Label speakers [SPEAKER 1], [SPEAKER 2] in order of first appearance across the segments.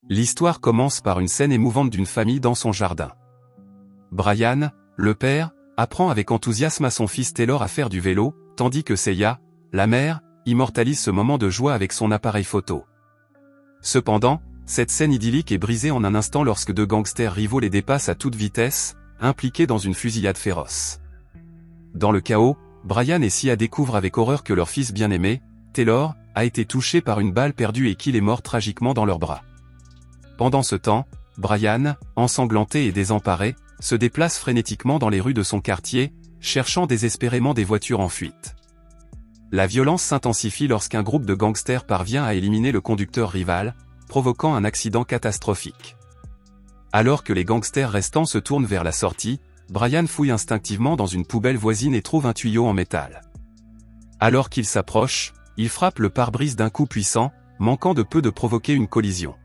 [SPEAKER 1] L'histoire commence par une scène émouvante d'une famille dans son jardin. Brian, le père, apprend avec enthousiasme à son fils Taylor à faire du vélo, tandis que Seiya, la mère, immortalise ce moment de joie avec son appareil photo. Cependant, cette scène idyllique est brisée en un instant lorsque deux gangsters rivaux les dépassent à toute vitesse, impliqués dans une fusillade féroce. Dans le chaos, Brian et Sia découvrent avec horreur que leur fils bien-aimé, Taylor, a été touché par une balle perdue et qu'il est mort tragiquement dans leurs bras. Pendant ce temps, Brian, ensanglanté et désemparé, se déplace frénétiquement dans les rues de son quartier, cherchant désespérément des voitures en fuite. La violence s'intensifie lorsqu'un groupe de gangsters parvient à éliminer le conducteur rival, provoquant un accident catastrophique. Alors que les gangsters restants se tournent vers la sortie, Brian fouille instinctivement dans une poubelle voisine et trouve un tuyau en métal. Alors qu'il s'approche, il frappe le pare-brise d'un coup puissant, manquant de peu de provoquer une collision.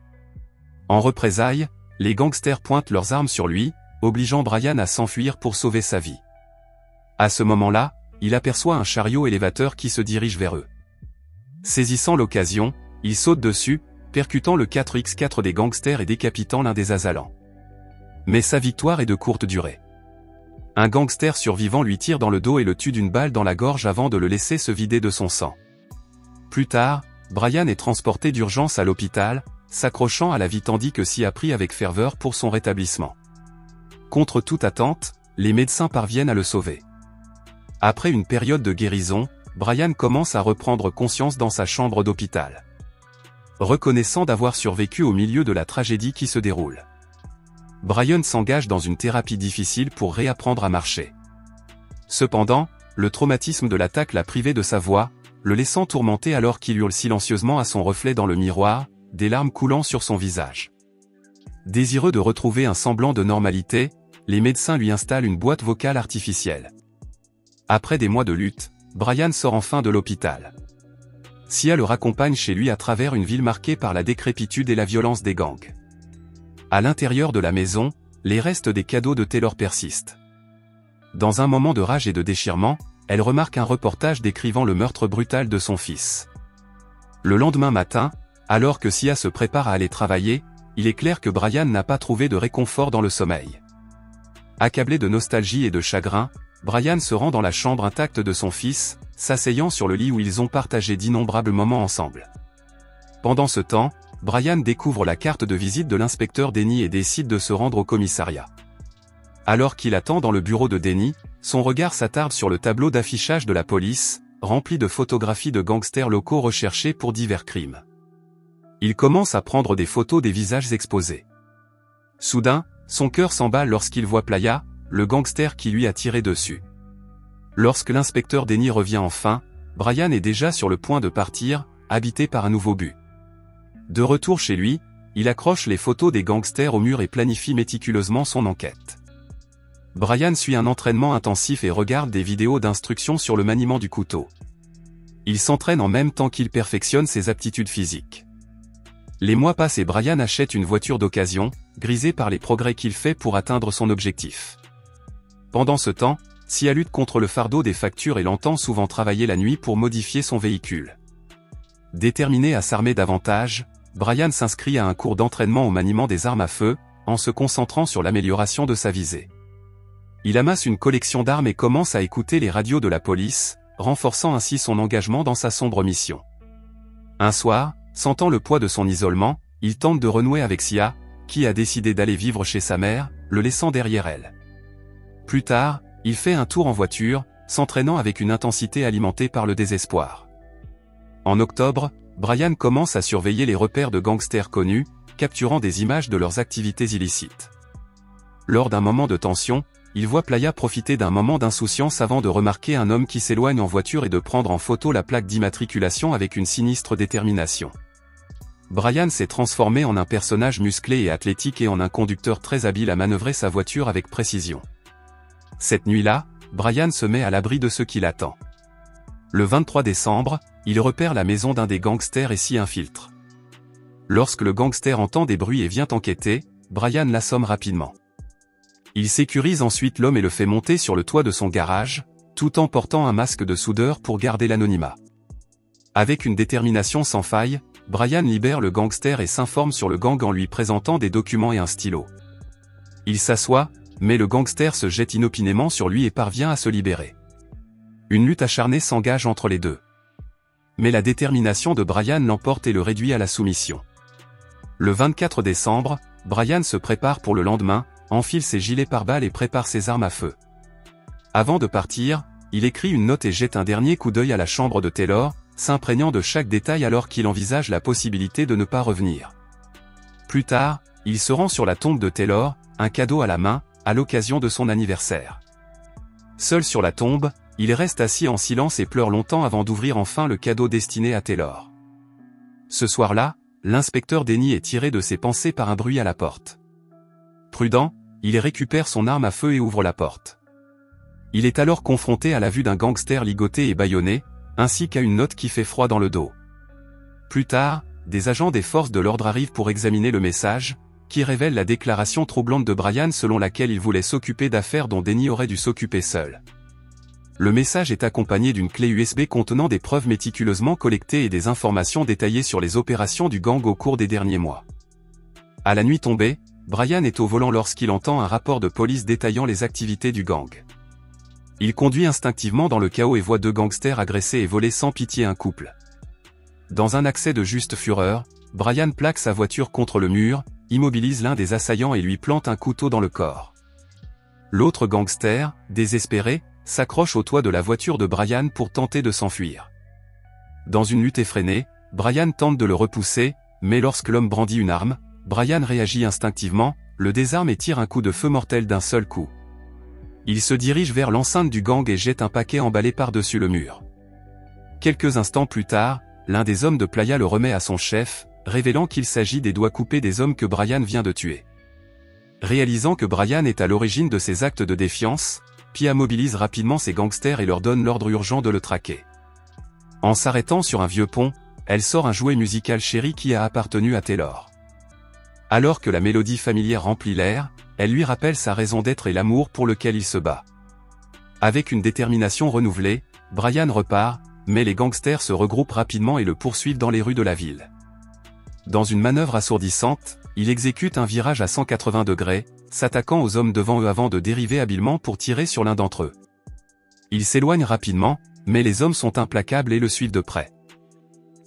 [SPEAKER 1] En représailles, les gangsters pointent leurs armes sur lui, obligeant Brian à s'enfuir pour sauver sa vie. À ce moment-là, il aperçoit un chariot élévateur qui se dirige vers eux. Saisissant l'occasion, il saute dessus, percutant le 4x4 des gangsters et décapitant l'un des assaillants. Mais sa victoire est de courte durée. Un gangster survivant lui tire dans le dos et le tue d'une balle dans la gorge avant de le laisser se vider de son sang. Plus tard, Brian est transporté d'urgence à l'hôpital, s'accrochant à la vie tandis que Sia prie avec ferveur pour son rétablissement. Contre toute attente, les médecins parviennent à le sauver. Après une période de guérison, Brian commence à reprendre conscience dans sa chambre d'hôpital. Reconnaissant d'avoir survécu au milieu de la tragédie qui se déroule. Brian s'engage dans une thérapie difficile pour réapprendre à marcher. Cependant, le traumatisme de l'attaque l'a privé de sa voix, le laissant tourmenté alors qu'il hurle silencieusement à son reflet dans le miroir, des larmes coulant sur son visage. Désireux de retrouver un semblant de normalité, les médecins lui installent une boîte vocale artificielle. Après des mois de lutte, Brian sort enfin de l'hôpital. Sia le raccompagne chez lui à travers une ville marquée par la décrépitude et la violence des gangs. À l'intérieur de la maison, les restes des cadeaux de Taylor persistent. Dans un moment de rage et de déchirement, elle remarque un reportage décrivant le meurtre brutal de son fils. Le lendemain matin, alors que Sia se prépare à aller travailler, il est clair que Brian n'a pas trouvé de réconfort dans le sommeil. Accablé de nostalgie et de chagrin, Brian se rend dans la chambre intacte de son fils, s'asseyant sur le lit où ils ont partagé d'innombrables moments ensemble. Pendant ce temps, Brian découvre la carte de visite de l'inspecteur Denny et décide de se rendre au commissariat. Alors qu'il attend dans le bureau de Denny, son regard s'attarde sur le tableau d'affichage de la police, rempli de photographies de gangsters locaux recherchés pour divers crimes. Il commence à prendre des photos des visages exposés. Soudain, son cœur s'emballe lorsqu'il voit Playa, le gangster qui lui a tiré dessus. Lorsque l'inspecteur Denny revient enfin, Brian est déjà sur le point de partir, habité par un nouveau but. De retour chez lui, il accroche les photos des gangsters au mur et planifie méticuleusement son enquête. Brian suit un entraînement intensif et regarde des vidéos d'instruction sur le maniement du couteau. Il s'entraîne en même temps qu'il perfectionne ses aptitudes physiques. Les mois passent et Brian achète une voiture d'occasion, grisée par les progrès qu'il fait pour atteindre son objectif. Pendant ce temps, Sia lutte contre le fardeau des factures et l'entend souvent travailler la nuit pour modifier son véhicule. Déterminé à s'armer davantage, Brian s'inscrit à un cours d'entraînement au maniement des armes à feu, en se concentrant sur l'amélioration de sa visée. Il amasse une collection d'armes et commence à écouter les radios de la police, renforçant ainsi son engagement dans sa sombre mission. Un soir, sentant le poids de son isolement, il tente de renouer avec Sia, qui a décidé d'aller vivre chez sa mère, le laissant derrière elle. Plus tard, il fait un tour en voiture, s'entraînant avec une intensité alimentée par le désespoir. En octobre, Brian commence à surveiller les repères de gangsters connus, capturant des images de leurs activités illicites. Lors d'un moment de tension, il voit Playa profiter d'un moment d'insouciance avant de remarquer un homme qui s'éloigne en voiture et de prendre en photo la plaque d'immatriculation avec une sinistre détermination. Brian s'est transformé en un personnage musclé et athlétique et en un conducteur très habile à manœuvrer sa voiture avec précision. Cette nuit-là, Brian se met à l'abri de ce qui l'attend. Le 23 décembre, il repère la maison d'un des gangsters et s'y infiltre. Lorsque le gangster entend des bruits et vient enquêter, Brian l'assomme rapidement. Il sécurise ensuite l'homme et le fait monter sur le toit de son garage, tout en portant un masque de soudeur pour garder l'anonymat. Avec une détermination sans faille, Brian libère le gangster et s'informe sur le gang en lui présentant des documents et un stylo. Il s'assoit, mais le gangster se jette inopinément sur lui et parvient à se libérer. Une lutte acharnée s'engage entre les deux. Mais la détermination de Brian l'emporte et le réduit à la soumission. Le 24 décembre, Brian se prépare pour le lendemain, enfile ses gilets pare-balles et prépare ses armes à feu. Avant de partir, il écrit une note et jette un dernier coup d'œil à la chambre de Taylor, s'imprégnant de chaque détail alors qu'il envisage la possibilité de ne pas revenir. Plus tard, il se rend sur la tombe de Taylor, un cadeau à la main, à l'occasion de son anniversaire. Seul sur la tombe, il reste assis en silence et pleure longtemps avant d'ouvrir enfin le cadeau destiné à Taylor. Ce soir-là, l'inspecteur Denny est tiré de ses pensées par un bruit à la porte. Prudent, il récupère son arme à feu et ouvre la porte. Il est alors confronté à la vue d'un gangster ligoté et bâillonné, ainsi qu'à une note qui fait froid dans le dos. Plus tard, des agents des forces de l'ordre arrivent pour examiner le message, qui révèle la déclaration troublante de Brian selon laquelle il voulait s'occuper d'affaires dont Denny aurait dû s'occuper seul. Le message est accompagné d'une clé USB contenant des preuves méticuleusement collectées et des informations détaillées sur les opérations du gang au cours des derniers mois. À la nuit tombée, Brian est au volant lorsqu'il entend un rapport de police détaillant les activités du gang. Il conduit instinctivement dans le chaos et voit deux gangsters agresser et voler sans pitié un couple. Dans un accès de juste fureur, Brian plaque sa voiture contre le mur, immobilise l'un des assaillants et lui plante un couteau dans le corps. L'autre gangster, désespéré, s'accroche au toit de la voiture de Brian pour tenter de s'enfuir. Dans une lutte effrénée, Brian tente de le repousser, mais lorsque l'homme brandit une arme, Brian réagit instinctivement, le désarme et tire un coup de feu mortel d'un seul coup. Il se dirige vers l'enceinte du gang et jette un paquet emballé par-dessus le mur. Quelques instants plus tard, l'un des hommes de Playa le remet à son chef, révélant qu'il s'agit des doigts coupés des hommes que Brian vient de tuer. Réalisant que Brian est à l'origine de ces actes de défiance, Pia mobilise rapidement ses gangsters et leur donne l'ordre urgent de le traquer. En s'arrêtant sur un vieux pont, elle sort un jouet musical chéri qui a appartenu à Taylor. Alors que la mélodie familière remplit l'air, elle lui rappelle sa raison d'être et l'amour pour lequel il se bat. Avec une détermination renouvelée, Brian repart, mais les gangsters se regroupent rapidement et le poursuivent dans les rues de la ville. Dans une manœuvre assourdissante, il exécute un virage à 180 degrés, s'attaquant aux hommes devant eux avant de dériver habilement pour tirer sur l'un d'entre eux. Il s'éloigne rapidement, mais les hommes sont implacables et le suivent de près.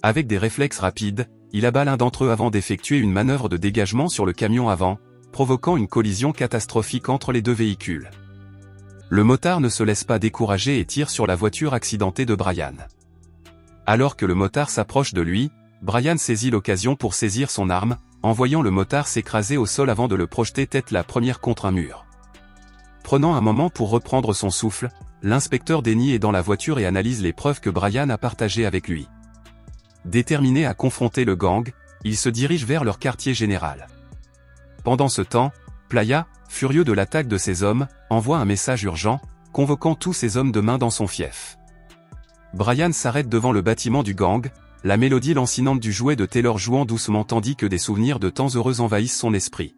[SPEAKER 1] Avec des réflexes rapides, il abat l'un d'entre eux avant d'effectuer une manœuvre de dégagement sur le camion avant, provoquant une collision catastrophique entre les deux véhicules. Le motard ne se laisse pas décourager et tire sur la voiture accidentée de Brian. Alors que le motard s'approche de lui, Brian saisit l'occasion pour saisir son arme, en voyant le motard s'écraser au sol avant de le projeter tête la première contre un mur. Prenant un moment pour reprendre son souffle, l'inspecteur Denny est dans la voiture et analyse les preuves que Brian a partagées avec lui. Déterminé à confronter le gang, il se dirige vers leur quartier général. Pendant ce temps, Playa, furieux de l'attaque de ses hommes, envoie un message urgent, convoquant tous ses hommes de main dans son fief. Brian s'arrête devant le bâtiment du gang, la mélodie lancinante du jouet de Taylor jouant doucement tandis que des souvenirs de temps heureux envahissent son esprit.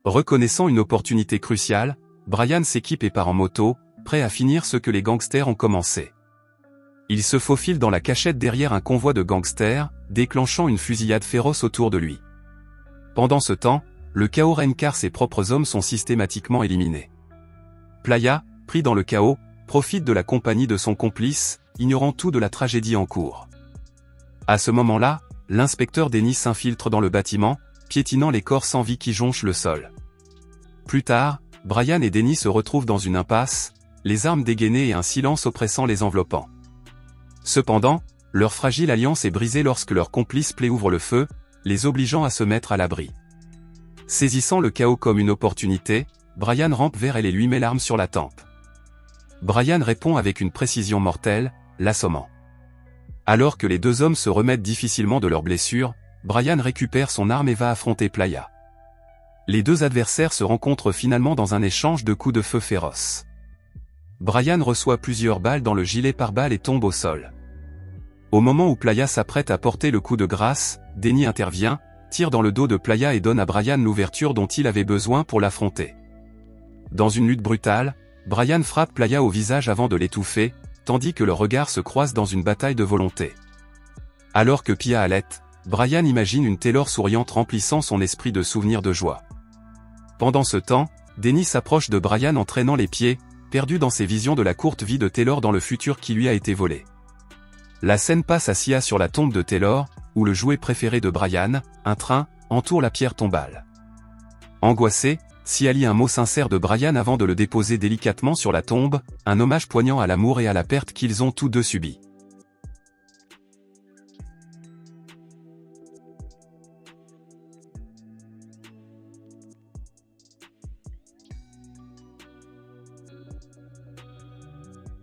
[SPEAKER 1] Reconnaissant une opportunité cruciale, Brian s'équipe et part en moto, prêt à finir ce que les gangsters ont commencé. Il se faufile dans la cachette derrière un convoi de gangsters, déclenchant une fusillade féroce autour de lui. Pendant ce temps, le chaos règne car ses propres hommes sont systématiquement éliminés. Playa, pris dans le chaos, profite de la compagnie de son complice, ignorant tout de la tragédie en cours. À ce moment-là, l'inspecteur Denny s'infiltre dans le bâtiment, piétinant les corps sans vie qui jonchent le sol. Plus tard, Brian et Denny se retrouvent dans une impasse, les armes dégainées et un silence oppressant les enveloppant. Cependant, leur fragile alliance est brisée lorsque leur complice Play ouvre le feu, les obligeant à se mettre à l'abri. Saisissant le chaos comme une opportunité, Brian rampe vers elle et lui met l'arme sur la tempe. Brian répond avec une précision mortelle, l'assommant. Alors que les deux hommes se remettent difficilement de leurs blessures, Brian récupère son arme et va affronter Playa. Les deux adversaires se rencontrent finalement dans un échange de coups de feu féroces. Brian reçoit plusieurs balles dans le gilet pare-balles et tombe au sol. Au moment où Playa s'apprête à porter le coup de grâce, Denny intervient, tire dans le dos de Playa et donne à Brian l'ouverture dont il avait besoin pour l'affronter. Dans une lutte brutale, Brian frappe Playa au visage avant de l'étouffer, tandis que leurs regards se croisent dans une bataille de volonté. Alors que Pia halète, Brian imagine une Taylor souriante remplissant son esprit de souvenirs de joie. Pendant ce temps, Dennis s'approche de Brian en traînant les pieds, perdu dans ses visions de la courte vie de Taylor dans le futur qui lui a été volé. La scène passe à Sia sur la tombe de Taylor, où le jouet préféré de Brian, un train, entoure la pierre tombale. Angoissée, Sia lit un mot sincère de Brian avant de le déposer délicatement sur la tombe, un hommage poignant à l'amour et à la perte qu'ils ont tous deux subi.